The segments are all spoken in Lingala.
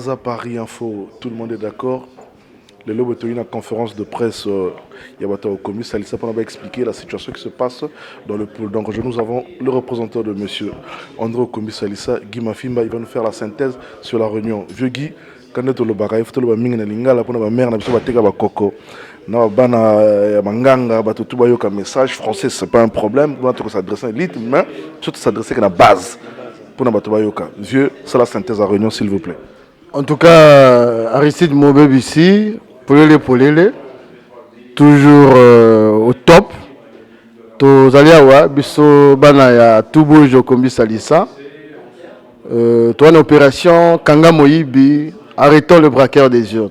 Baza Paris Info, tout le monde est d'accord. Le Lobo a une conférence de presse, il y a au commis, ça va expliquer la situation qui se passe dans le pôle. Donc nous avons le représentant de monsieur André Commis Salissa, Guy Mafimba, il va nous faire la synthèse sur la réunion. Vieux Guy, quand on le bagaille, il faut le minga lingala pour la mère, na biso bateka ba koko. Na bana manganga, ba tout bayoka message français, c'est pas un problème, on doit s'adresser à l'élite, mais surtout s'adresser à la base. Pour na bato bayoka. Vieux, c'est la synthèse à réunion s'il vous plaît. En tout cas, Aristide Mobeb ici, Polele, toujours au top. Tous allés à Bisso Banaya, Toubojo Kombi Salissa. Toi, une opération Kanga Moïbi, arrêtons le braqueur des urnes.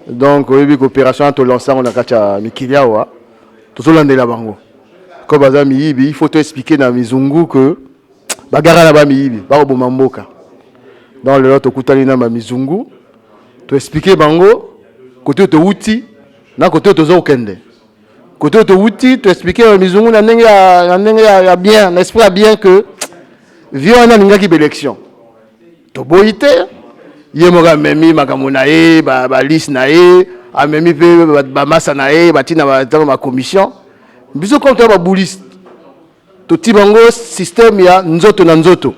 Donc, opération à lancer, on a kacha Mikiliawa, tout le monde est là-bas. Comme il faut te expliquer dans Mizungu que Bagara là-bas, Barobo Mamboka. Dans le lot, Kutalina Mizungu, tu expliquer Bango, côté de Outi, na côté de Zokende. Côté de Outi, tu expliquer Mizungu, n'a bien, n'est-ce pas bien que, vieux on a une élection. Tu boite, Yemoga Memi, Makamunae, Balis Nae, Amemi, Bamasa Nae, Batina, ma commission. Bisous comme tu as bouliste. Tout Tibango, système, il y a Nzoto Nanzoto.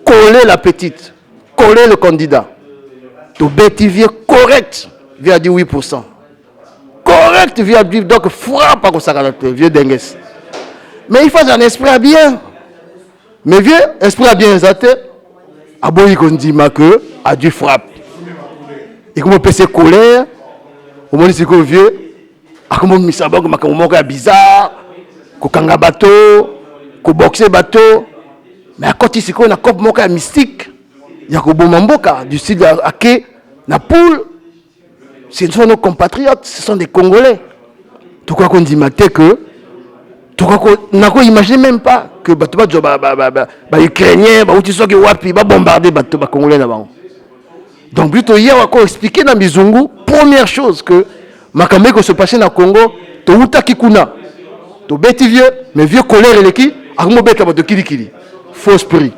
Coller la petite, coller le candidat. Tout bétivier correct, vient dire 8%. Correct, vient dire donc frappe à ça, vieux dengues. Mais il faut un esprit à bien. Mais vieux, esprit à bien, ça a beau y qu'on dit que a dû frappe. Et comme on peut se coller, au moins c'est que vieux, a comme on mis ça, comme on bizarre. Ko kanga bateau, ko boxer bateau, mais à côté c'est qu'on a cop moka mystique, il y a ko bomamboka du style à Ake, na poule, ce sont nos compatriotes, ce sont des Congolais. Tout quoi qu'on dit matin que, tout quoi qu'on n'a quoi imaginer même pas que bateau ba ukrainien, ba outi soki wapi, ba bombarder bateau ba Congolais là-bas. Donc plutôt hier on a expliqué dans Bizungu, première chose que makambe ko se passer dans Congo, to uta kikuna. To bêti vieux, mais vieux colère et l'équipe, à mon bête de kili. Faux esprit.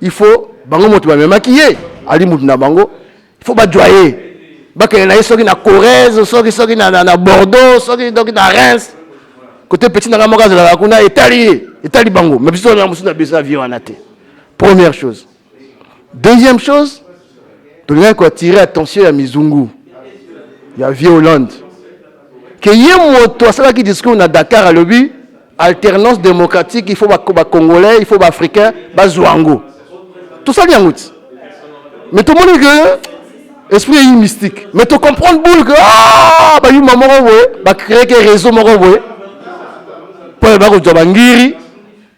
Il faut, bango moto me maquiller, ali moutna bango, il faut pas joyer. Baka na soki na Corrèze, soki na Bordeaux, soki donc na Reims. Côté petit na Ramoga de la kuna etali bango, mais biso na musuna bisa vieux anaté. Première chose. Deuxième chose, tu dois attirer attention à Mizungu. Il y a vieux Hollande. Que yémoto ça qui discours na Dakar à lobby alternance démocratique, il faut ba congolais, il faut ba africain, ba zouango. Tout ça bien route. Mais tout le monde dit que esprit est mystique. Mais tu comprends boule que ah ba yu maman ouais, ba créer que réseau moko ouais. Pour ba ko jabangiri,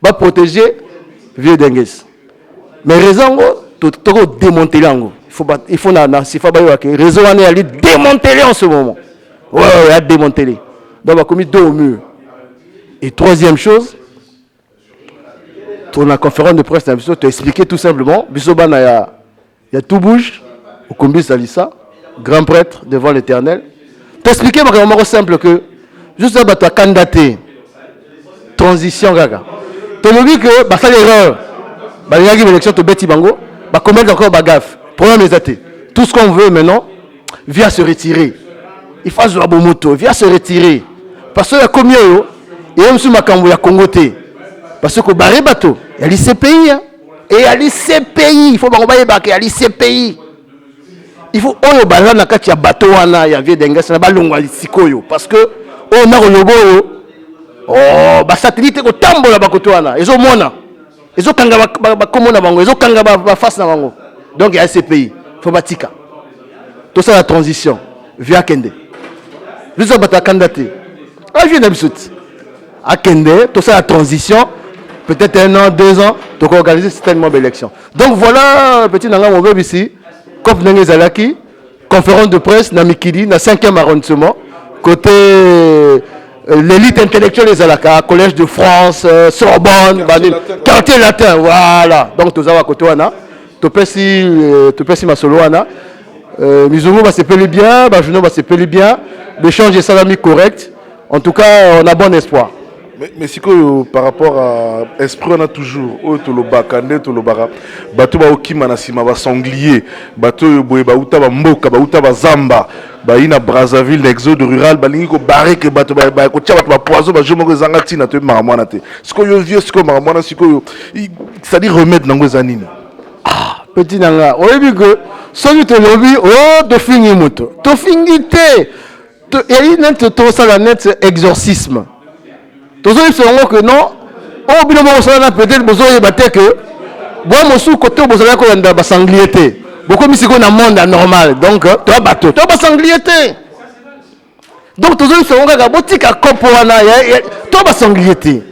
ba protéger vieux dengues. Mais raison to démonter lango. Il faut na sifa ba yo que réseau on est allé démanteler en ce moment. Ouais, à démonter. Donc, on a commis deux au mur. Et troisième chose, pour la conférence de presse, tu as expliqué tout simplement, il y a tout bouge, au combi Salissa, grand prêtre devant l'Éternel. Tu as expliqué vraiment simple que, juste là, tu as candidaté, transition, gaga. Tu as dit que, ça l'erreur, il y a une élection, tu as bêti bango, commettre encore bagaf. Problème est tout ce qu'on veut maintenant, vient se retirer. Il faut jouer à Bomoto, viens se retirer. Parce que y a combien et même si Makambo y a Congoté. Parce que barré bateau, il y a les CPI. Et il y a les CPI. Il faut pas il y a les CPI. Il faut oyo bala na kati ya bateau wana ya vieux dengue na balongwa sikoyo parce que on a lobo oh ba satellite ko tambola bakoto wana. Ezo mona. Ezo kanga ba komona bango, ezo kanga ba face na bango. Donc il y a les CPI. Faut batika. Tout ça la transition. Via Kende. Nous avons candidaté. Ah, je viens d'habitude. À Kende, tout ça la transition. Peut-être 1 an, 2 ans, donc organiser certainement l'élection. Donc voilà, petit Nanga Mobeb ici, Kop Nenge Zalaki, conférence de presse, Namikidi, dans le 5e arrondissement, côté l'élite intellectuelle des Zalaka, Collège de France, Sorbonne, quartier latin, voilà. Donc tout ça à côté, tu peux si ma solo, Mizungu va se payer bien, Bajuno va se payer bien, l'échange est salami correct. En tout cas, on a bon espoir. Mais si par rapport à esprit on a toujours tout le bakande tout le bara bato ba okima na sima ba sanglier bato boye ba uta ba mboka ba uta ba zamba ba ina Brazzaville l'exode rural ba lingi ko barrer que bato ba ko tia bato ba poison ba jomo zanga tina to maramwana te siko yo vieux siko maramwana siko yo c'est-à-dire remettre nango zanini petit nanga oyebi que soki to lobi to fingi moto to fingi te to eli net to sala net exorcisme. Tous ceux qui sont que non, au bout de moment peut-être besoin de battre que bon monsieur côté besoin qu'on a sangliété. Beaucoup de qu'on a monde normal donc toi bateau, toi sangliété. Donc tous ceux qui sont que boutique à copoana, toi sangliété.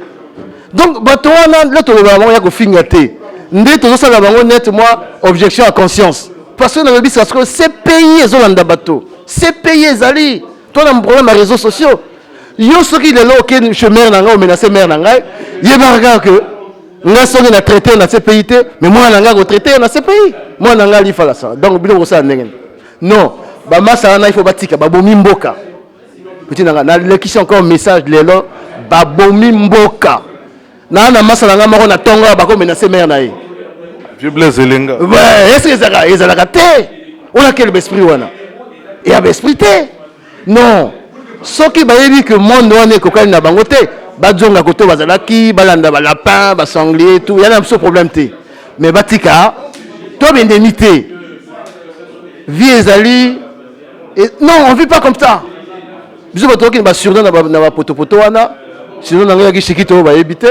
Donc bateau on a l'autre moment il y a que fingaté. Ndé tous ça la bango net moi objection à conscience. Parce que dans le but c'est que ces pays ils ont un bateau. Ces pays ils allient. Toi on a un problème à réseaux sociaux. Yo soki le lo ke chemin nanga o menacer mère nanga yeba que nga soki na traité na ce pays mais moi nanga ko traité na ce pays moi nanga li fala ça donc bilo ça ndenge non ba masa na il faut batika ba bomi mboka petit nanga na lekisi encore message lelo ba bomi mboka na masa nanga mako na tonga ba ko menacer mère na ye vieux Blaise Elenga ouais est-ce que ezalaka te on a quel esprit wana et a esprit te non soki bayebi que monde wana ekokani na bango te bazonga koto bazalaki balanda ba lapin ba sanglier tout yana un problème te mais batika to bendemité vie ezali non on vit pas comme ça biso batoki ba surnom na ba poto wana sinon na ngaki shikito bayebi te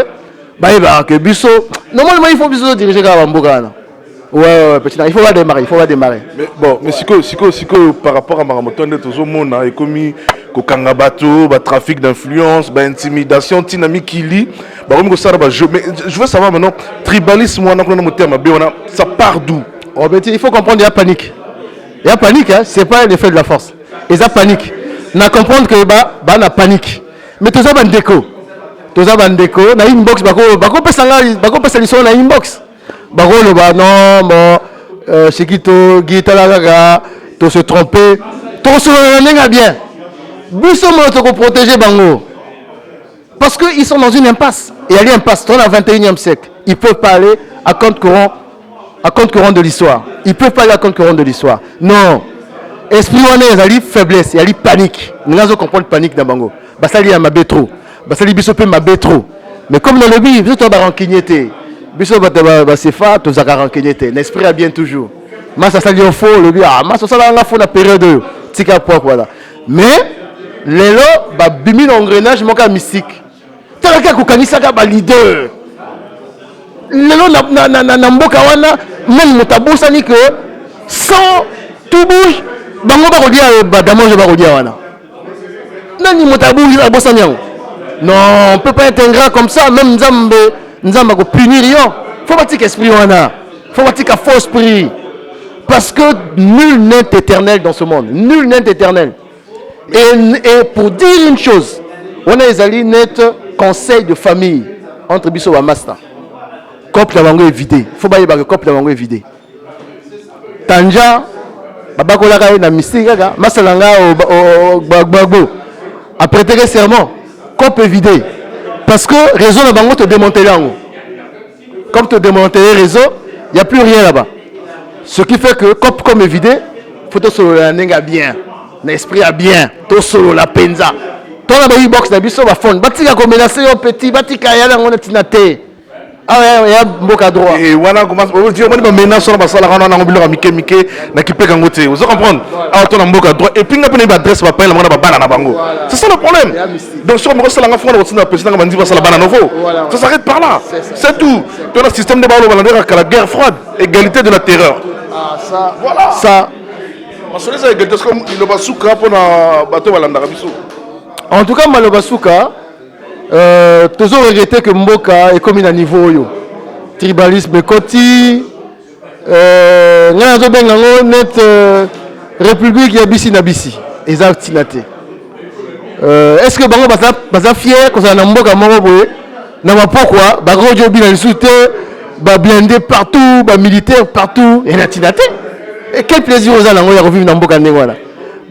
bayeba que biso normalement il faut biso diriger ka mboka wana. Ouais, petit, il faut pas démarrer. Mais bon, mais si par rapport à Maramotonde, tout le monde a commis Kokangabato, trafic d'influence, intimidation, dynamique qui lit. Mais je veux savoir maintenant, tribalisme, ça part d'où? Oh, petit, il faut comprendre, il y a panique. Il y a panique, hein, c'est pas l'effet de la force. Il y a panique. On a comprendre que la panique. Mais tout ça, c'est un déco. Tout ça, c'est un déco. On a une inbox, bako pesa l'histoire, on a une inbox. Bagolo ba non bon Shikito Guitalaga to se tromper to se nenga bien biso mo to protéger bango parce que ils sont dans une impasse et il y a une impasse dans le 21e siècle ils peuvent pas aller à compte courant de l'histoire ils peuvent pas aller à compte courant de l'histoire non esprit on est faiblesse il y a panique nous avons comprendre panique dans bango basali ya mabe trop basali biso pe mabe trop mais comme dans le but biso to ba rancunier biso ba sefa to zaka rancunier l'esprit a bien toujours massa sali au faux le bien massa sala nga faux la période tika poa voilà mais lelo ba bimi l'engrenage moka mystique talaka ko kanisa ka ba leader lelo na mboka wana même motabosa ni que sans tout bouge bango ba ko dia ba damoje ba ko dia wana nani motabosa ba bosa nyango non on peut pas être ingrat comme ça même nzamba ko punir yo faut pas tika esprit wana faut pas tika faux esprit parce que nul n'est éternel dans ce monde nul n'est éternel et pour dire une chose on a ezali net conseil de famille entre biso wa master couple bango est vidé faut pas y que couple bango est vidé tanja baba ko la na mystique kaka masalanga au gbagbo après tes serment couple est vidé parce que réseau na bango te démonter lango comme te démonter réseau il y a plus rien là-bas ce qui fait que comme est vidé faut te solo la nenga bien l'esprit a bien to solo la penza toi la baby box na biso ba phone batika ko menacer au petit batika ya la ngona tinate ah ouais ya mboka droit et voilà comment on dit on menace sur ba sala kana na ngobilo mike na kipeka ngote vous comprendre ah to na mboka droit et puis nga pene ba adresse ba pa la ngona ba bana na bango c'est ça le problème donc sur mo sala nga fona na président nga bandi ba sala bana novo ça s'arrête par là c'est tout tu as un système de balo balandera la guerre froide égalité de la terreur ah ça voilà ça en tout cas Malobasuka toujours regretté que Mboka est comme à niveau yo tribalisme koti ngana zo benga net république ya bisi na bisi exactinate est-ce que bango baza fier ko na Mboka moko boye na mapokwa ba rojo bina lisute ba blindé partout ba militaire partout et na tinate. Et quel plaisir aux gens de revivre dans Mboka Ndengwana.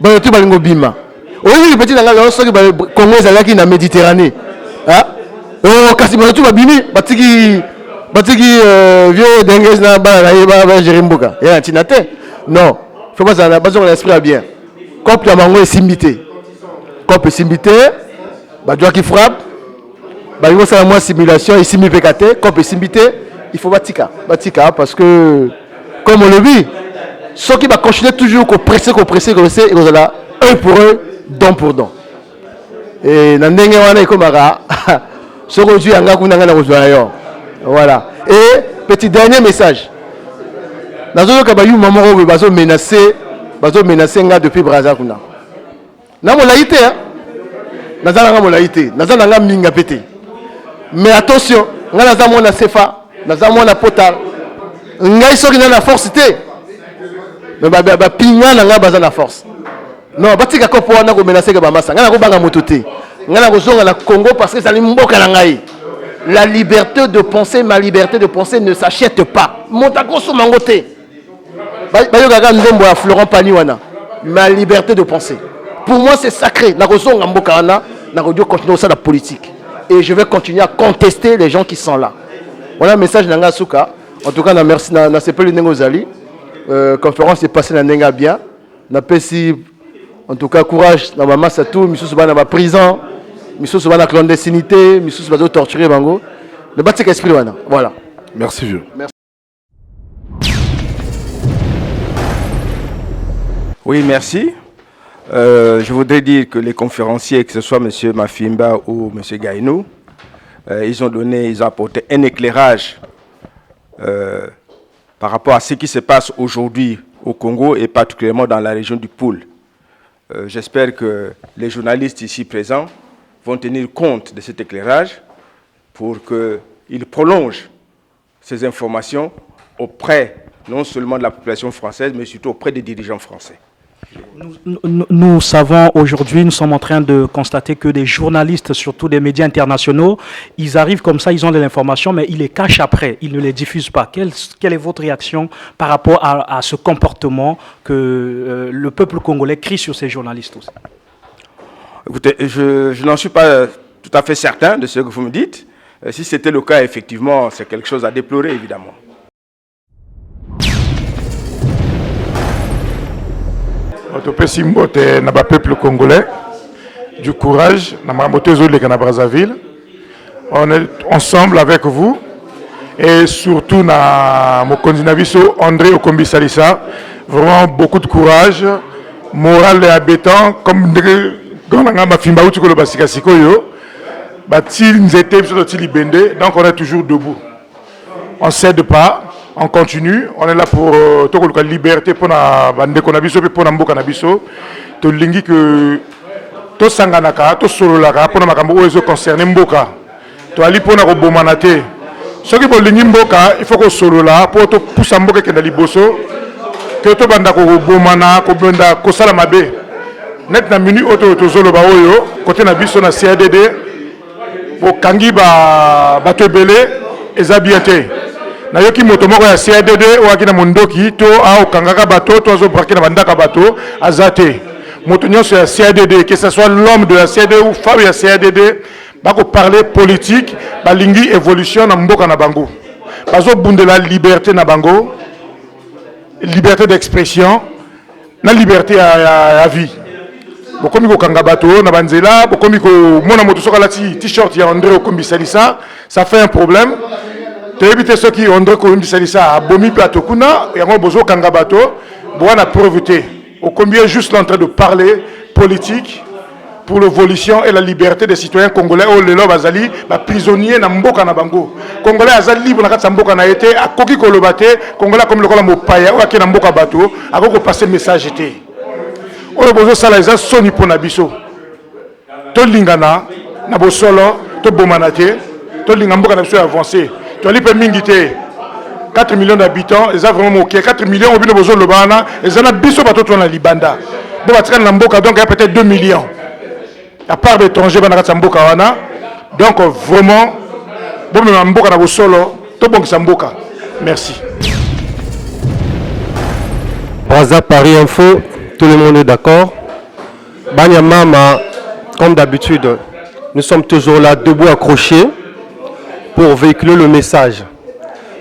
Bon, tu vas bima. Aujourd'hui, les petits dans la Congo, ils sont dans la Méditerranée. Oh, kasi ba tu babimi, batiki vieux dengue na ba Jerimboka. Ya tinate. Non, faut pas ça, pas on esprit bien. Cop ya mango est simbité. Cop est simbité, ba doit qui frappe. Bah il faut ça moi simulation et simi PKT, cop est simbité, il faut batika parce que comme on le vit, ceux qui va continuer toujours qu'on presser et qu'on là un pour un, don pour don. Et dans ndenge wana ikomaka ce qu'on dit anga kuna ngana kozwa. Voilà. Et petit dernier message. Nazo ka ba yu maman ko bazo menacer nga depuis Brazzaville. Na mo laïté hein. Nazala nga mo laïté, nazala nga minga pété. Mais attention, nga naza mona sefa, naza mona potal. Ngai soki na force té. Mais ba pinga na nga baza na force. Non, batika ko po na ko menacer ka ba masa. Nga na ko banga moto té. Nga na ko zonga na Congo parce que ça li mboka na ngai. La liberté de penser, ma liberté de penser ne s'achète pas. Montakoso mangote. Bayogaga ndombo ya Florent Pagny. Ma liberté de penser. Pour moi, c'est sacré. Nakoso ngamboka wana, nakodio continuer ça la politique. Et je vais continuer à contester les gens qui sont là. Voilà le message nanga suka. En tout cas, na merci na sepeli nengozali. Conférence est passée na nenga bien. Na pesi en tout cas courage na mama satou, misusu bana ba prison. Misusu bana clandestinité, misusu bazo torturer bango. Le batik esprit wana. Voilà. Merci vieux. Merci. Oui, merci. Je voudrais dire que les conférenciers, que ce soit M. Mafimba ou M. Gaïnou, ils ont apporté un éclairage par rapport à ce qui se passe aujourd'hui au Congo et particulièrement dans la région du Poul. J'espère que les journalistes ici présents vont tenir compte de cet éclairage pour qu'ils prolongent ces informations auprès non seulement de la population française, mais surtout auprès des dirigeants français. Nous savons aujourd'hui, nous sommes en train de constater que des journalistes, surtout des médias internationaux, ils arrivent comme ça, ils ont de l'information, mais ils les cachent après, ils ne les diffusent pas. Quelle est votre réaction par rapport à ce comportement que le peuple congolais crie sur ces journalistes aussi? Écoutez, je n'en suis pas tout à fait certain de ce que vous me dites. Si c'était le cas, effectivement, c'est quelque chose à déplorer, évidemment. Topesi mbote na ba peuple congolais du courage na mamote zoleka na Brazzaville. On est ensemble avec vous et surtout na mokonzi na biso André Okombi Salisa, vraiment beaucoup de courage, moral et abétant comme gona mafimba uti ko basika sikoyo bati nzete biso ti libende, donc on est toujours debout. On cède pas. On continue, on est là pour la liberté pour la biso pour la mboka na biso. To lingi que to sanganaka, to sololaka pour na makambo oyo concerné mboka. To ali pour na ko bomanate. Ce qui bo lingi mboka, il faut ko solola pour to poussa mboka ke na liboso. Que to banda ko bomana, ko banda ko sala mabe. Net na minu auto to zoloba oyo côté na biso na CADD. Bo kangi ba batebele ezabiate. Na yoki moto moko ya CADD oaki na mondoki to a okangaka bato to azo braquer na bandaka bato azate moto nyonso ya CADD, que ce soit l'homme de la CADD ou femme ya CADD, bako parler politique balingi évolution na mboka na bango, bazo bundela liberté na bango, liberté d'expression na liberté à vie. Bokomi ko kanga bato na banzela, bokomi ko mona moto soka t-shirt ya André Okombi Salisa, ça fait un problème. Tu as évité ceux qui ont dit ça à Bomi Platokuna, et à Bozo Kangabato, pour la preuveté. Au combien juste en train de parler politique pour l'évolution et la liberté des citoyens congolais. Oh, les lobes azali, prisonniers na mboka na bango. Congolais azali libre na katsa mboka na été, à koki kolobate, Congolais comme le kola mopaya, ou à qui na mboka bato, à koko passer message été. Oh, le bozo salaisa soni pour nabiso. To lingana, na bo solo, to bomanate, to lingamboka na biso avancé. Tu as dit 4 millions d'habitants, ils ont vraiment ok. 4 millions, au bout de besoin de l'Obana, ils ont un biso bateau dans la Libanda. Bon, donc il y a peut-être 2 millions. À part d'étrangers, il y a Mboka. Donc vraiment, bon, mais Mboka na solo, tout bon que Mboka. Merci. Brazza Paris Info, tout le monde est d'accord. Banya Mama, comme d'habitude, nous sommes toujours là, debout accrochés. pour véhiculer le message.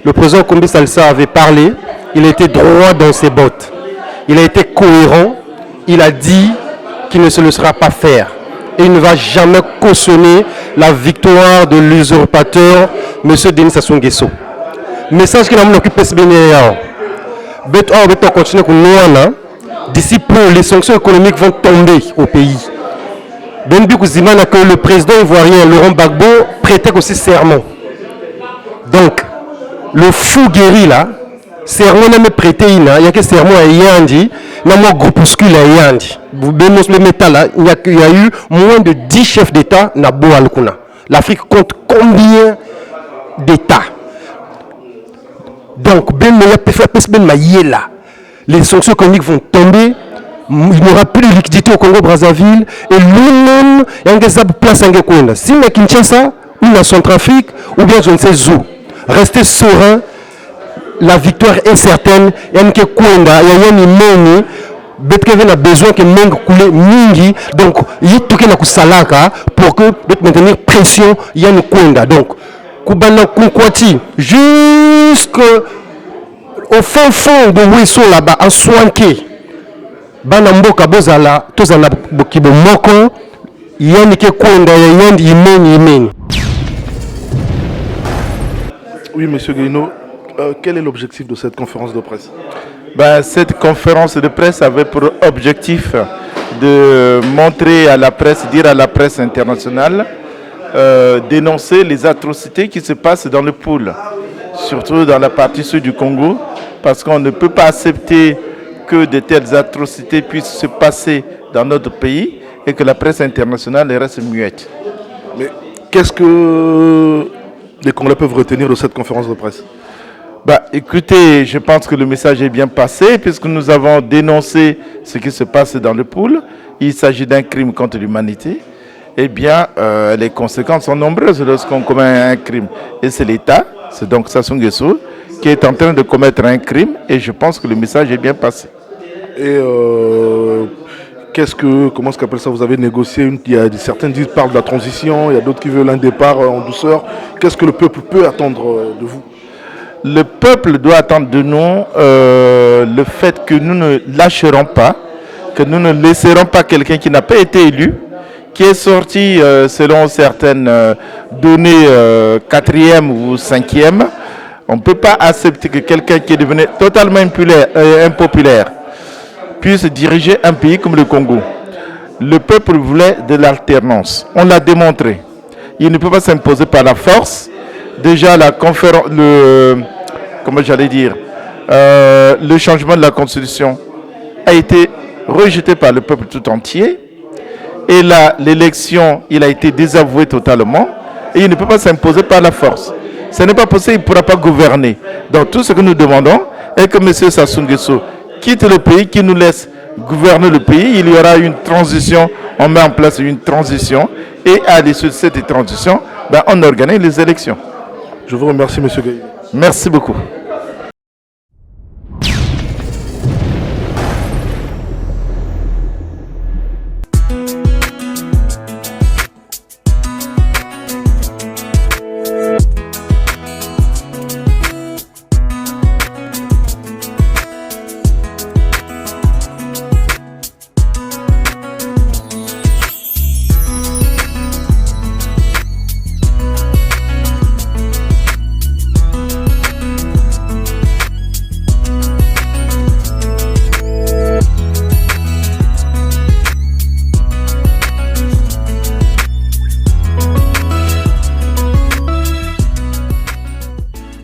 Le président Kombi Salsa avait parlé, il a été droit dans ses bottes. Il a été cohérent, il a dit qu'il ne se laissera pas faire. Et il ne va jamais cautionner la victoire de l'usurpateur, M. Denis Sassou Nguesso. Message qu'il a occupé ce bénéfice. Continuer d'ici peu, les sanctions économiques vont tomber au pays. Que le président ivoirien Laurent Gbagbo prêtait aussi serment. Donc, le fou guéri là, serment n'a pas prêté, il y a que serment à Yandi, il y a un groupuscule à Yandi. Vous le métal là, il y a eu moins de 10 chefs d'État na Boalkuna. L'Afrique compte combien d'États? Donc, les sanctions économiques vont tomber. Il n'y aura plus de liquidité au Congo-Brazzaville et lui-même, il y a une place en Gekwenda. Si on a Kinshasa, ou la Centrafrique, ou bien je ne sais où, restez serein, la victoire est certaine. Il y a une Kwenda, il y a une Moni, Betkeven a besoin que Meng coule Mingi, donc il y a tout qui est Salaka pour que maintenir pression, il y a une Kwenda. Donc, Koubana Kunkwati, jusqu'au fin fond de où ils sont là-bas, en Soinké. Banamboka bozala tozala bokibo moko yanike kwenda yandi imeni. Oui, monsieur Guéino, quel est l'objectif de cette conférence de presse? Cette conférence de presse avait pour objectif de montrer à la presse, dire à la presse internationale, dénoncer les atrocités qui se passent dans le pôle, surtout dans la partie sud du Congo, parce qu'on ne peut pas accepter que de telles atrocités puissent se passer dans notre pays et que la presse internationale reste muette. Mais qu'est-ce que les Congolais peuvent retenir de cette conférence de presse? Écoutez, je pense que le message est bien passé puisque nous avons dénoncé ce qui se passe dans le pôle. Il s'agit d'un crime contre l'humanité. Eh bien, les conséquences sont nombreuses lorsqu'on commet un crime. Et c'est l'État, c'est donc Sassou Nguesso, qui est en train de commettre un crime et je pense que le message est bien passé. Et comment est-ce qu'appelle ça? Vous avez négocié, certains parlent de la transition, il y a d'autres qui veulent un départ en douceur. Qu'est-ce que le peuple peut attendre de vous? Le peuple doit attendre de nous le fait que nous ne lâcherons pas, que nous ne laisserons pas quelqu'un qui n'a pas été élu, qui est sorti selon certaines données 4e ou 5e. On ne peut pas accepter que quelqu'un qui est devenu totalement impopulaire puisse diriger un pays comme le Congo. Le peuple voulait de l'alternance. On l'a démontré. Il ne peut pas s'imposer par la force. Déjà, le changement de la Constitution a été rejeté par le peuple tout entier. Et là, l'élection, il a été désavoué totalement. Et il ne peut pas s'imposer par la force. Ce n'est pas possible, il ne pourra pas gouverner. Donc tout ce que nous demandons est que M. Sassou Nguesso quitte le pays, qu'il nous laisse gouverner le pays. Il y aura une transition, on met en place une transition. Et à l'issue de cette transition, on organise les élections. Je vous remercie, M. Gaï. Merci beaucoup.